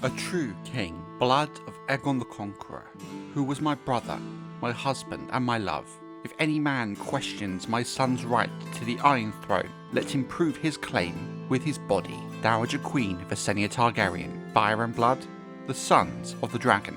A true king, blood of Aegon the Conqueror, who was my brother, my husband, and my love. If any man questions my son's right to the Iron Throne, let him prove his claim with his body. Dowager Queen Visenya Targaryen, Fire and Blood, the Sons of the Dragon.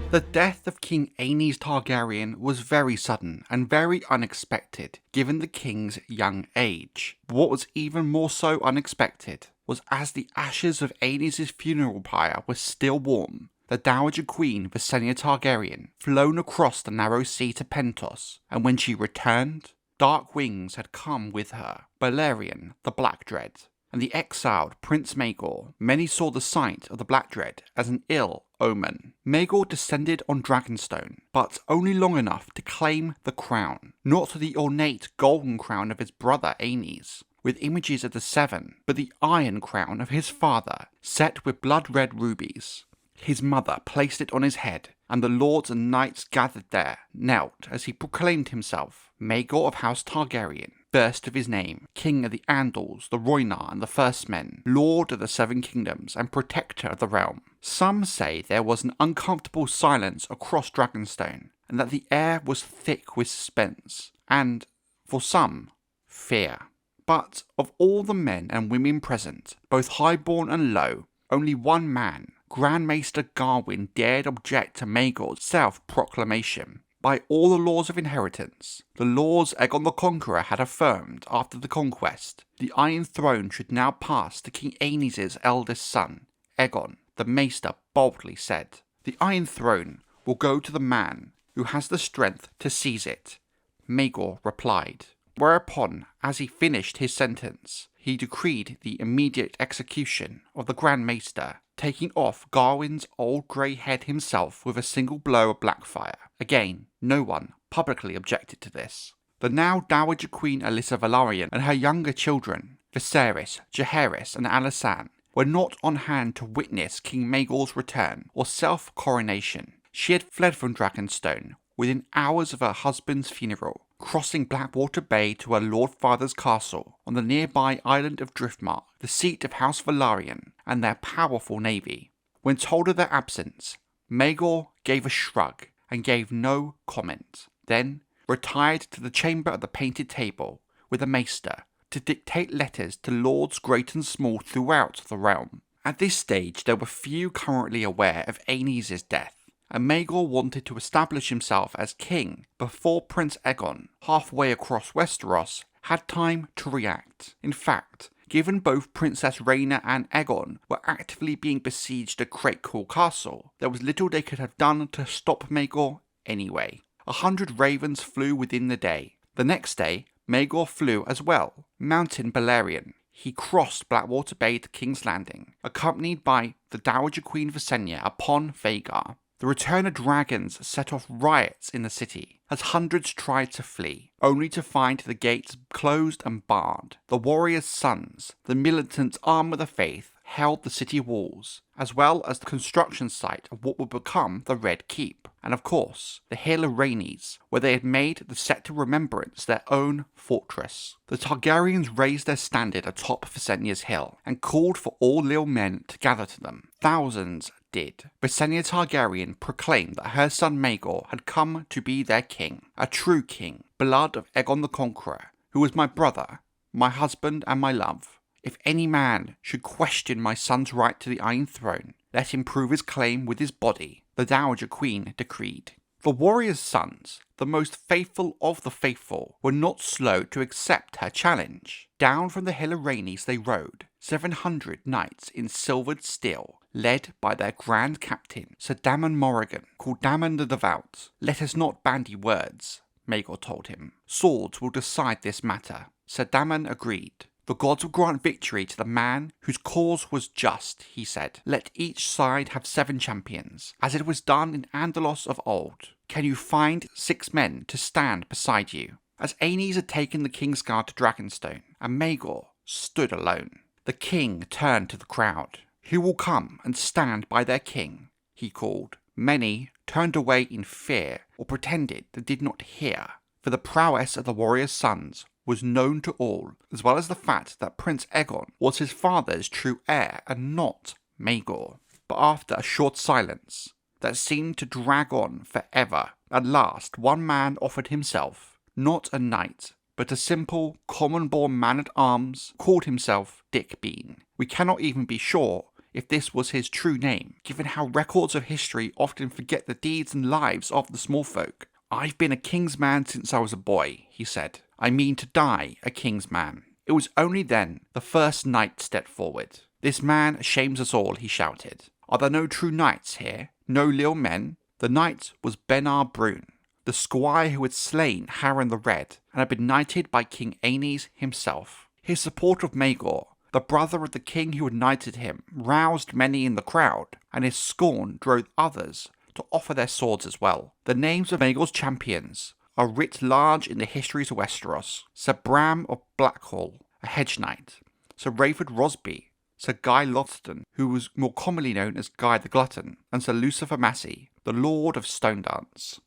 The death of King Aenys Targaryen was very sudden and very unexpected, given the king's young age. But what was even more so unexpected was as the ashes of Aenys' funeral pyre were still warm, the Dowager Queen Visenya Targaryen flown across the narrow sea to Pentos, and when she returned, dark wings had come with her, Balerion the Black Dread, and the exiled Prince Maegor. Many saw the sight of the Black Dread as an ill omen. Maegor descended on Dragonstone, but only long enough to claim the crown, not the ornate golden crown of his brother Aenys, with images of the Seven, but the iron crown of his father, set with blood-red rubies. His mother placed it on his head, and the lords and knights gathered there knelt as he proclaimed himself Maegor of House Targaryen, first of his name, king of the Andals, the Rhaenyra, and the First Men, lord of the Seven Kingdoms, and protector of the realm. Some say there was an uncomfortable silence across Dragonstone, and that the air was thick with suspense, and, for some, fear. But of all the men and women present, both highborn and low, only one man, Grand Maester Gawen, dared object to Maegor's self-proclamation. By all the laws of inheritance, the laws Aegon the Conqueror had affirmed after the conquest, the Iron Throne should now pass to King Aenys' eldest son, Aegon. The Maester boldly said, "The Iron Throne will go to the man who has the strength to seize it." Maegor replied, whereupon, as he finished his sentence, he decreed the immediate execution of the Grand Maester, taking off Gawen's old grey head himself with a single blow of Blackfire. Again, no one publicly objected to this. The now Dowager Queen Alyssa Velaryon and her younger children, Viserys, Jaehaerys, and Alysanne, were not on hand to witness King Maegor's return or self-coronation. She had fled from Dragonstone within hours of her husband's funeral, crossing Blackwater Bay to her Lord Father's castle on the nearby island of Driftmark, the seat of House Velaryon and their powerful navy. When told of their absence, Maegor gave a shrug and gave no comment, then retired to the chamber of the painted table with the Maester to dictate letters to lords great and small throughout the realm. At this stage there were few currently aware of Aenys' death, and Maegor wanted to establish himself as king before Prince Aegon, halfway across Westeros, had time to react. In fact, given both Princess Rhaena and Aegon were actively being besieged at Great Cool Castle, there was little they could have done to stop Maegor anyway. 100 ravens flew within the day. The next day, Maegor flew as well, mounting Balerion. He crossed Blackwater Bay to King's Landing, accompanied by the Dowager Queen Visenya upon Vhagar. The return of dragons set off riots in the city, as hundreds tried to flee, only to find the gates closed and barred. The warriors' sons, the militants armed with the faith, held the city walls, as well as the construction site of what would become the Red Keep, and of course, the Hill of Rhaenys, where they had made the Sept of Remembrance their own fortress. The Targaryens raised their standard atop Visenya's hill, and called for all little men to gather to them. Thousands did. Visenya Targaryen proclaimed that her son Maegor had come to be their king, a true king, blood of Aegon the Conqueror, who was my brother, my husband, and my love. If any man should question my son's right to the Iron Throne, let him prove his claim with his body, the Dowager Queen decreed. The warriors' sons, the most faithful of the faithful, were not slow to accept her challenge. Down from the Hill of Rhaenys they rode, 700 knights in silvered steel, led by their grand captain, Sir Daemon Morrigan, called Daemon the Devout. "Let us not bandy words," Maegor told him. "Swords will decide this matter." Sir Daemon agreed. The gods will grant victory to the man whose cause was just, he said. Let each side have 7 champions, as it was done in Andalos of old. Can you find 6 men to stand beside you? As Aenys had taken the Kingsguard to Dragonstone, and Maegor stood alone, the king turned to the crowd. "Who will come and stand by their king?" he called. Many turned away in fear or pretended they did not hear. for the prowess of the warrior's sons was known to all, as well as the fact that Prince Aegon was his father's true heir and not Maegor. But after a short silence that seemed to drag on forever, at last one man offered himself, not a knight, but a simple, common-born man-at-arms, called himself Dick Bean. We cannot even be sure if this was his true name, given how records of history often forget the deeds and lives of the small folk. "I've been a king's man since I was a boy," he said. "I mean to die a king's man." It was only then the first knight stepped forward. "This man shames us all," he shouted. "Are there no true knights here? No leal men?" The knight was Benar Brune, the squire who had slain Harren the Red and had been knighted by King Aenys himself. His support of Maegor, the brother of the king who had knighted him, roused many in the crowd, and his scorn drove others to offer their swords as well. The names of Maegor's champions are writ large in the histories of Westeros. Sir Bram of Blackhall, a hedge knight; Sir Rayford Rosby; Sir Guy Lothston, who was more commonly known as Guy the Glutton; and Sir Lucifer Massey, the Lord of Stonedance.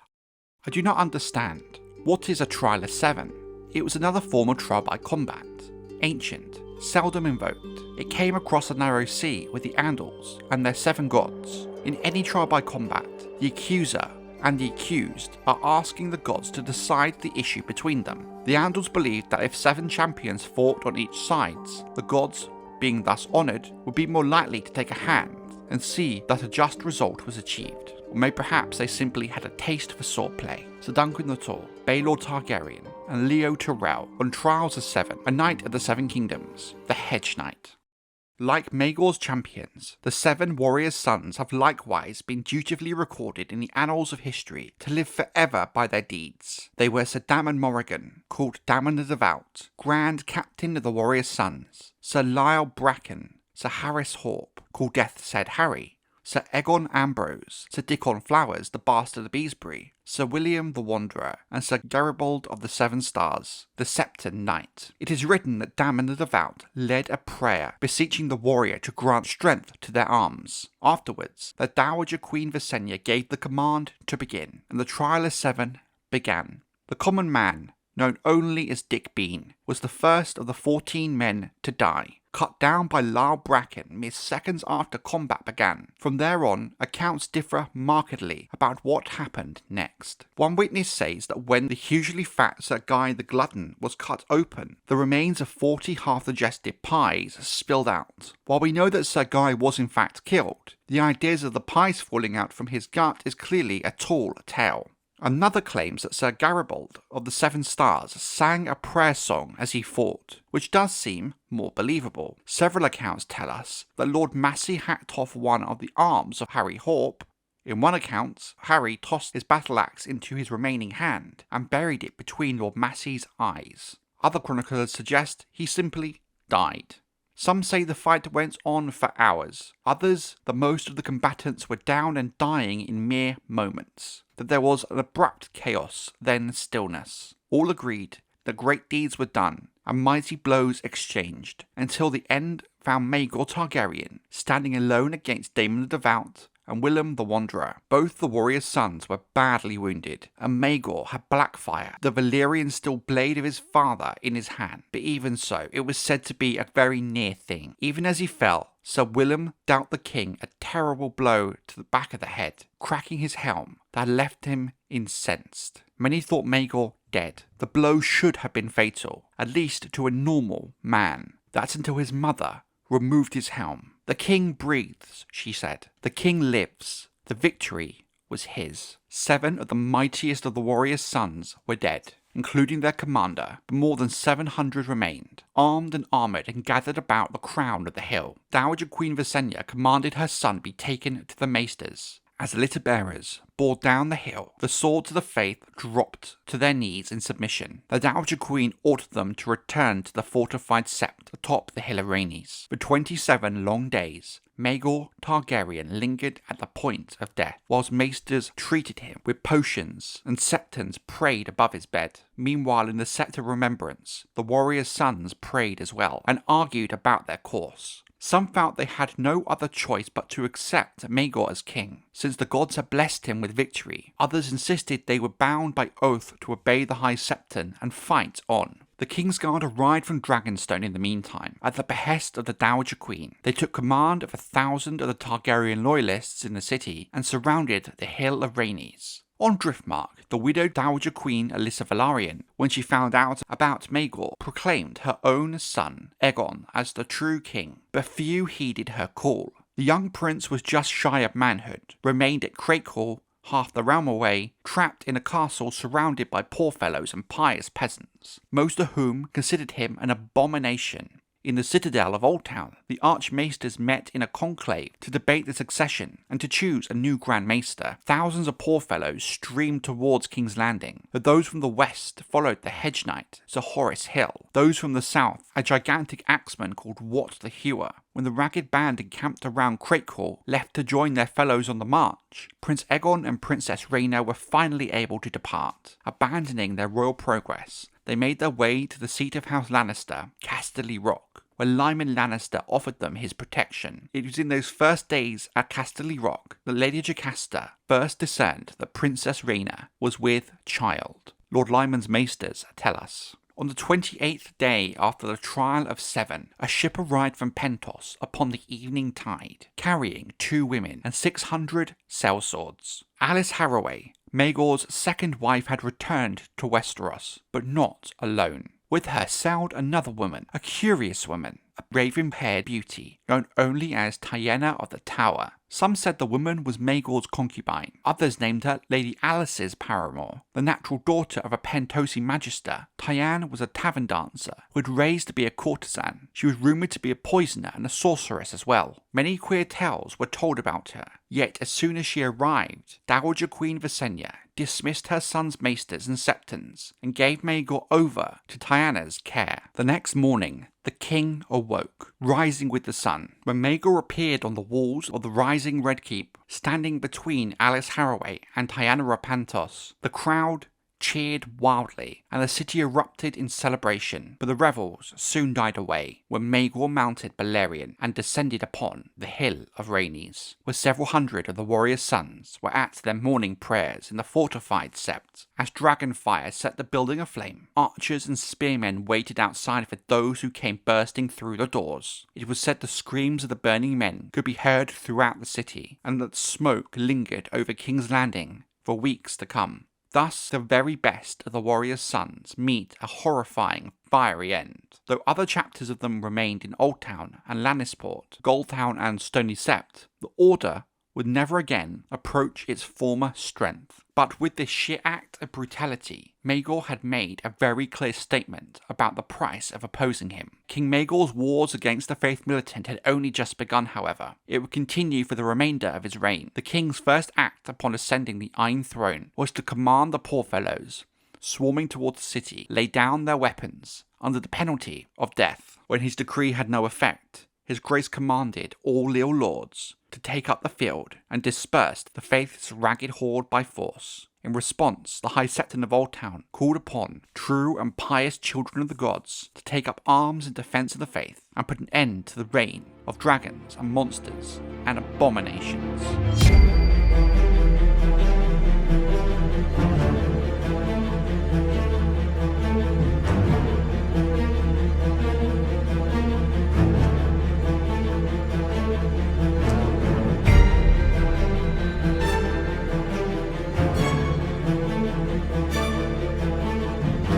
I do not understand. What is a trial of 7? It was another form of trial by combat. Ancient, seldom invoked. It came across the narrow sea with the Andals and their 7 gods. In any trial by combat, the accuser and the accused are asking the gods to decide the issue between them. The Andals believed that if 7 champions fought on each side, the gods, being thus honoured, would be more likely to take a hand and see that a just result was achieved. Or maybe perhaps they simply had a taste for swordplay. Sir Duncan the Tall, Baelor Targaryen, and Leo Tyrell on trials of 7, a knight of the 7 kingdoms, the Hedge Knight. Like Maegor's champions, the 7 warriors' sons have likewise been dutifully recorded in the annals of history to live forever by their deeds. They were Sir Daemon Morrigan, called Daemon the Devout, Grand Captain of the warriors' sons; Sir Lyle Bracken; Sir Harris Horp, called Death Said Harry; Sir Egon Ambrose; Sir Dickon Flowers, the Bastard of Beesbury; Sir William the Wanderer; and Sir Garibaldi of the 7 Stars, the Septon Knight. It is written that Daemon the Devout led a prayer beseeching the warrior to grant strength to their arms. Afterwards, the Dowager Queen Visenya gave the command to begin, and the trial of 7 began. The common man, known only as Dick Bean, was the first of the 14 men to die, cut down by Lyle Bracken mere seconds after combat began. From there on, accounts differ markedly about what happened next. One witness says that when the hugely fat Sir Guy the Glutton was cut open, the remains of 40 half-digested pies spilled out. While we know that Sir Guy was in fact killed, the ideas of the pies falling out from his gut is clearly a tall tale. Another claims that Sir Garibaldi of the 7 Stars sang a prayer song as he fought, which does seem more believable. Several accounts tell us that Lord Massey hacked off one of the arms of Harry Horp. In one account, Harry tossed his battle axe into his remaining hand and buried it between Lord Massey's eyes. Other chroniclers suggest he simply died. Some say the fight went on for hours, others that most of the combatants were down and dying in mere moments, that there was an abrupt chaos, then stillness. All agreed that great deeds were done and mighty blows exchanged, until the end found Maegor Targaryen standing alone against Daemon the Devout and Willem the Wanderer. Both the warriors' sons were badly wounded, and Maegor had Blackfire, the Valyrian steel blade of his father, in his hand. But even so, it was said to be a very near thing. Even as he fell, Sir Willem dealt the king a terrible blow to the back of the head, cracking his helm that left him incensed. Many thought Maegor dead. The blow should have been fatal, at least to a normal man. That's until his mother removed his helm. "The king breathes," she said. "The king lives." The victory was his. 7 of the mightiest of the warriors' sons were dead, including their commander, but more than 700 remained, armed and armoured and gathered about the crown of the hill. Dowager Queen Visenya commanded her son be taken to the maesters. As the litter bearers bore down the hill, the swords of the faith dropped to their knees in submission. The Dowager Queen ordered them to return to the fortified Sept atop the Hill of Rhaenys. For 27 long days, Maegor Targaryen lingered at the point of death, whilst maesters treated him with potions and septons prayed above his bed. Meanwhile, in the Sept of Remembrance, the warriors' sons prayed as well, and argued about their course. Some felt they had no other choice but to accept Maegor as king, since the gods had blessed him with victory. Others insisted they were bound by oath to obey the High Septon and fight on. The Kingsguard arrived from Dragonstone in the meantime, at the behest of the Dowager Queen. They took command of 1,000 of the Targaryen loyalists in the city and surrounded the Hill of Rhaenys. On Driftmark, the widowed Dowager Queen Alyssa Velaryon, when she found out about Maegor, proclaimed her own son, Aegon, as the true king, but few heeded her call. The young prince was just shy of manhood, remained at Craighall, half the realm away, trapped in a castle surrounded by poor fellows and pious peasants, most of whom considered him an abomination. In the citadel of Oldtown, the Archmaesters met in a conclave to debate the succession and to choose a new Grand Maester. Thousands of poor fellows streamed towards King's Landing, but those from the west followed the Hedge Knight, Sir Horace Hill. Those from the south, a gigantic axeman called Wat the Hewer. When the ragged band encamped around Craighall left to join their fellows on the march, Prince Aegon and Princess Rhaena were finally able to depart. Abandoning their royal progress, they made their way to the seat of House Lannister, Casterly Rock, where Lyman Lannister offered them his protection. It was in those first days at Casterly Rock that Lady Jocasta first discerned that Princess Rhaena was with child. Lord Lyman's maesters tell us. On the 28th day after the trial of Seven, a ship arrived from Pentos upon the evening tide, carrying 2 women and 600 sellswords. Alice Harroway, Maegor's second wife, had returned to Westeros, but not alone. With her sailed another woman, a curious woman, a raven-haired beauty, known only as Tyanna of the Tower. Some said the woman was Maegor's concubine. Others named her Lady Alice's paramour. The natural daughter of a Pentosi magister, Tyanna was a tavern dancer who had raised to be a courtesan. She was rumoured to be a poisoner and a sorceress as well. Many queer tales were told about her, yet as soon as she arrived, Dowager Queen Visenya dismissed her son's maesters and septons and gave Maegor over to Tyanna's care. The next morning, the king awoke, rising with the sun, when Maegor appeared on the walls of the rising Red Keep, standing between Alice Harroway and Tyanna of Pentos. The crowd cheered wildly, and the city erupted in celebration, but the revels soon died away when Maegor mounted Balerion and descended upon the Hill of Rhaenys, where several hundred of the warriors' sons were at their morning prayers in the fortified Sept. As dragonfire set the building aflame, archers and spearmen waited outside for those who came bursting through the doors. It was said the screams of the burning men could be heard throughout the city, and that smoke lingered over King's Landing for weeks to come. Thus, the very best of the warriors' sons meet a horrifying, fiery end. Though other chapters of them remained in Oldtown and Lannisport, Goldtown and Stony Sept, the Order would never again approach its former strength. But with this sheer act of brutality, Maegor had made a very clear statement about the price of opposing him. King Maegor's wars against the Faith Militant had only just begun, however. It would continue for the remainder of his reign. The king's first act upon ascending the Iron Throne was to command the poor fellows, swarming towards the city, lay down their weapons under the penalty of death. When his decree had no effect, His Grace commanded all leal lords to take up the field and dispersed the faith's ragged horde by force. In response, the High Septon of Oldtown called upon true and pious children of the gods to take up arms in defence of the faith and put an end to the reign of dragons and monsters and abominations.